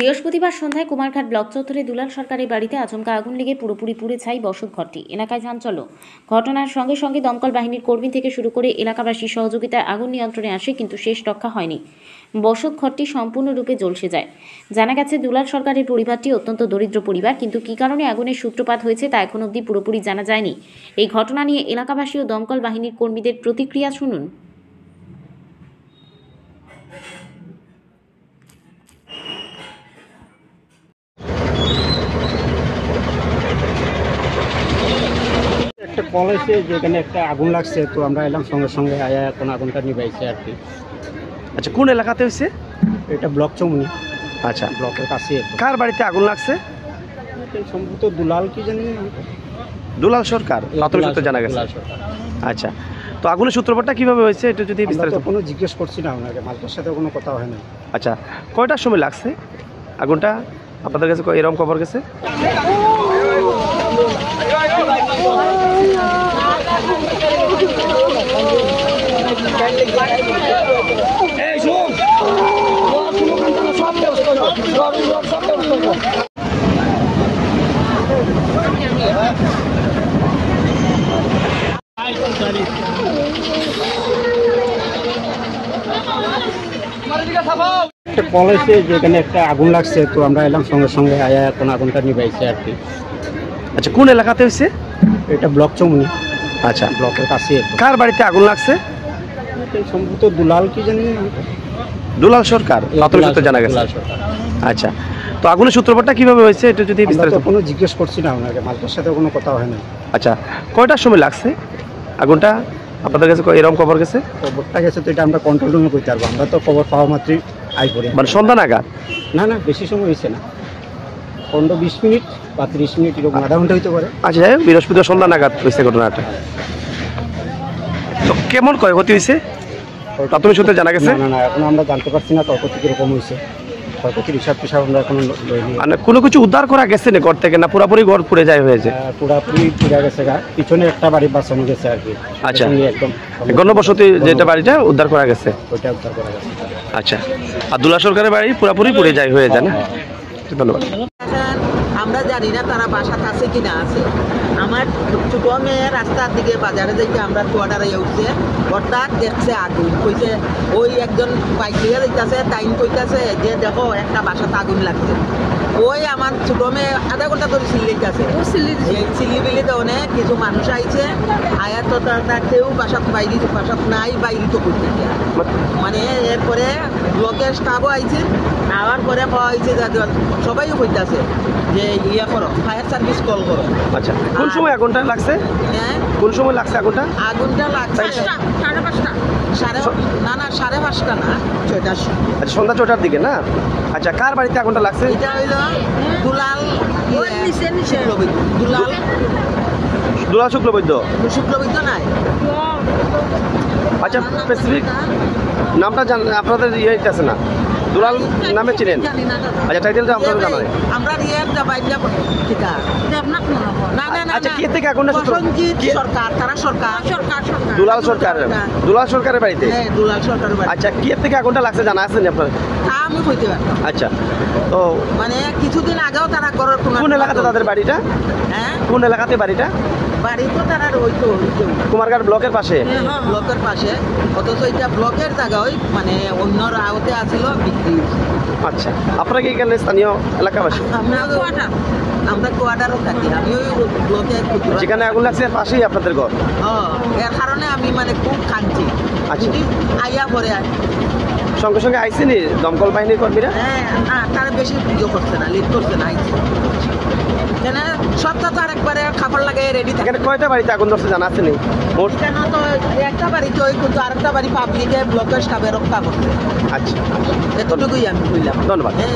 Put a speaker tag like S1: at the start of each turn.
S1: বৃহস্পতিবার সন্ধ্যায় কুমারঘাট ব্লক চত্বরে দুলাল সরকারের বাড়িতে আচমকা আগুন লেগে পুরোপুরি পুড়ে ছাই বসত ঘরটি। এলাকায় চাঞ্চল্য। ঘটনার সঙ্গে সঙ্গে দমকল বাহিনীর কর্মী থেকে শুরু করে এলাকাবাসীর সহযোগিতায় আগুন নিয়ন্ত্রণে আসে, কিন্তু শেষ রক্ষা হয়নি। বসত ঘরটি সম্পূর্ণরূপে ঝলসে যায়। জানা গেছে, দুলাল সরকারের পরিবারটি অত্যন্ত দরিদ্র পরিবার, কিন্তু কী কারণে আগুনের সূত্রপাত হয়েছে তা এখন অবধি পুরোপুরি জানা যায়নি। এই ঘটনা নিয়ে এলাকাবাসী ও দমকল বাহিনীর কর্মীদের প্রতিক্রিয়া শুনুন।
S2: একটা কল এসে যেখানে একটা আগুন লাগছে, তো আমরা এলাম সঙ্গে সঙ্গে আয়া এখন আগুনটা নিভাইছে আর কি।
S3: আচ্ছা, কোন এলাকাতে হয়েছে?
S2: এটা ব্লক চৌমনি।
S3: আচ্ছা,
S2: ব্লকের কাছে।
S3: কার বাড়িতে আগুন লাগছে?
S2: সম্ভবত দুলাল কি জানি,
S3: দুলাল সরকার, প্রাথমিক সূত্রে জানা গেছে। আচ্ছা, তো আগুনের সূত্রপাতটা কিভাবে হয়েছে এটা যদি বিস্তারিত।
S2: কোনো জিজ্ঞেস করছি না ওনাকে, মালিকের সাথে কোনো কথা হয় না।
S3: আচ্ছা, কয়টার সময় লাগছে আগুনটা আপনাদের কাছে, এরকম খবর গেছে?
S2: একটা কল এসে যেখানে একটা আগুন লাগছে, তো আমরা এলাম সঙ্গে সঙ্গে আয়া এখন আগুনটা নিভাইছে আর কি।
S3: আচ্ছা, কোন এলাকাতে হয়েছে?
S2: এটা ব্লক চৌমনি।
S3: আচ্ছা,
S2: ব্লকের কাছে।
S3: কার বাড়িতে আগুন লাগছে?
S2: সম্ভবত দুলাল কি জানি,
S3: দুলাল সরকার, প্রাথমিক সূত্রে জানা গেছে। আচ্ছা, তো আগুনের সূত্রপাতটা কিভাবে হয়েছে এটা যদি বিস্তারিত।
S2: কোনো জিজ্ঞেস করছি না ওনাকে, মালিকের সাথে কোনো কথা হয় না।
S3: আচ্ছা, কয়টার সময় লাগছে আগুনটা আপনাদের কাছে, এরকম খবর গেছে?
S2: খবরটা গেছে তো এটা আমরা কন্ট্রোল রুমে করতে পারবো। আমরা তো খবর পাওয়া মাত্রই আই করি,
S3: মানে সন্ধ্যা নাগাদ?
S2: না না, বেশি সময় হয়েছে না, 15-20 মিনিট বা 30 মিনিট, এরকম আধা ঘন্টা হইতে পারে।
S3: আচ্ছা, বৃহস্পতিবার সন্ধ্যা নাগাদ হয়েছে ঘটনাটা। তো কেমন ক্ষয়ক্ষতি হয়েছে প্রাথমিক সূত্রে জানা গেছে?
S2: না না, এখন আমরা জানতে পারছি না ক্ষয়ক্ষতি কিরকম হয়েছে। ক্ষয়ক্ষতির হিসাব টিসাব আমরা এখন লইনি।
S3: মানে কোনো কিছু উদ্ধার করা গেছে না ঘর থেকে, না পুরোপুরি ঘর পুড়ে যায় হয়েছে?
S2: পুরাপুরি পুড়ে গেছে, পিছনে একটা বাড়ি বাঁচানো গেছে আর কি।
S3: আচ্ছা,
S2: একদম
S3: গণবসতি যেটা বাড়িটা উদ্ধার করা গেছে,
S2: ওইটা উদ্ধার করা গেছে।
S3: আচ্ছা, আর দুলাল সরকারের বাড়ি পুরোপুরি পুড়ে যায় হয়ে যায় না? ধন্যবাদ।
S4: আমরা জানি না তারা বাসাতে আছে কিনা আছে। আমার ছোট মেয়ে রাস্তার দিকে বাজারে যাইতে আমরা কোয়ার্টারে উঠছে, হঠাৎ দেখছে আগুন, কইছে ওই একজন বাইক দিয়ে যাইতেছে, টাইম কইতেছে যে দেখো একটা বাসাতে আগুন লাগছে। ওই আমার ছোট মেয়ে আধা ঘন্টা ধরে চিল্লিতেছে, চিল্লি অনেক কিছু মানুষ আইছে, আয়াত তো কেউ বাসাত বাইরে, বাসাত নাই, বাইরে তো করতে মানে। এরপরে ব্লকের স্টাফও আইছে, আওয়ার পরে পাওয়া হয়েছে সবাই কইতেছে যে ইয়া করো, ফায়ার সার্ভিস কল করো।
S3: আচ্ছা, কোন সময় আগুনটা লাগছে?
S4: হ্যাঁ,
S3: কোন সময় লাগছে আগুনটা?
S4: আগুনটা লাগছে 5:30। না না, 5:30 না, 6টার।
S3: আচ্ছা, সন্ধ্যা 6টার দিকে না? আচ্ছা, কার বাড়িতে আগুনটা লাগছে?
S4: এটা হইল দুলাল দুলাল
S3: দুলাল শুক্লবৈদ্য
S4: নাই।
S3: আচ্ছা, স্পেসিফিক নামটা আপনাদের ইয়ে আছে না? দুলাল নামে চিনেন? আচ্ছা, টাইটেলটা আপনাদের জানা নেই?
S4: আমরা
S3: আচ্ছা, কি থেকে আগুনটা
S4: সরকার, তারা সরকার
S3: দুলাল সরকার, দুলাল সরকারের বাড়িতে?
S4: হ্যাঁ, দুলাল সরকারের বাড়ি।
S3: আচ্ছা, কি থেকে আগুনটা লাগছে জানা আছে আপনার?
S4: তা আমি কইতে পারতাম।
S3: আচ্ছা, তো
S4: মানে কিছুদিন আগেও তারা করার
S3: কোন এলাকাতে তাদের বাড়িটা?
S4: হ্যাঁ,
S3: কোন এলাকাতে বাড়িটা?
S4: বাড়ি তো তারা ওইতো
S3: কুমারঘাট ব্লকের পাশে।
S4: ব্লকের পাশে, অথচ এটা ব্লকের জায়গায়, মানে অন্যর আওতে আছিল বিক্রি।
S3: আচ্ছা, আপনারা কি এখানে স্থানীয় এলাকাবাসী?
S4: আমরা কোয়ার্টারও থাকি, আমি ওই ব্লকে
S3: যেখানে আগুন লাগছে পাশেই আপনাদের ঘর?
S4: এর কারণে আমি মানে খুব কাঁদছি।
S3: আচ্ছা,
S4: আইয়া পরে
S3: সঙ্গে সঙ্গে আইসিনি দমকল বাহিনীর কর্মীরা?
S4: হ্যাঁ, তারা বেশি ইয়ে করছে না, লিড করছে না, আইসি কেন সপ্তাহ তো আরেকবারে খাবার লাগে রেডি থাকে।
S3: কয়টা বাড়িতে আগুন ধরছে জানা আছে?
S4: কেন তো একটা বাড়িতে ওই, কিন্তু আরেকটা বাড়ি পাবলিকে ব্লকের স্টাফে রক্ষা করছে।
S3: আচ্ছা,
S4: এতটুকুই আমি বললাম।
S3: ধন্যবাদ।
S4: হ্যাঁ।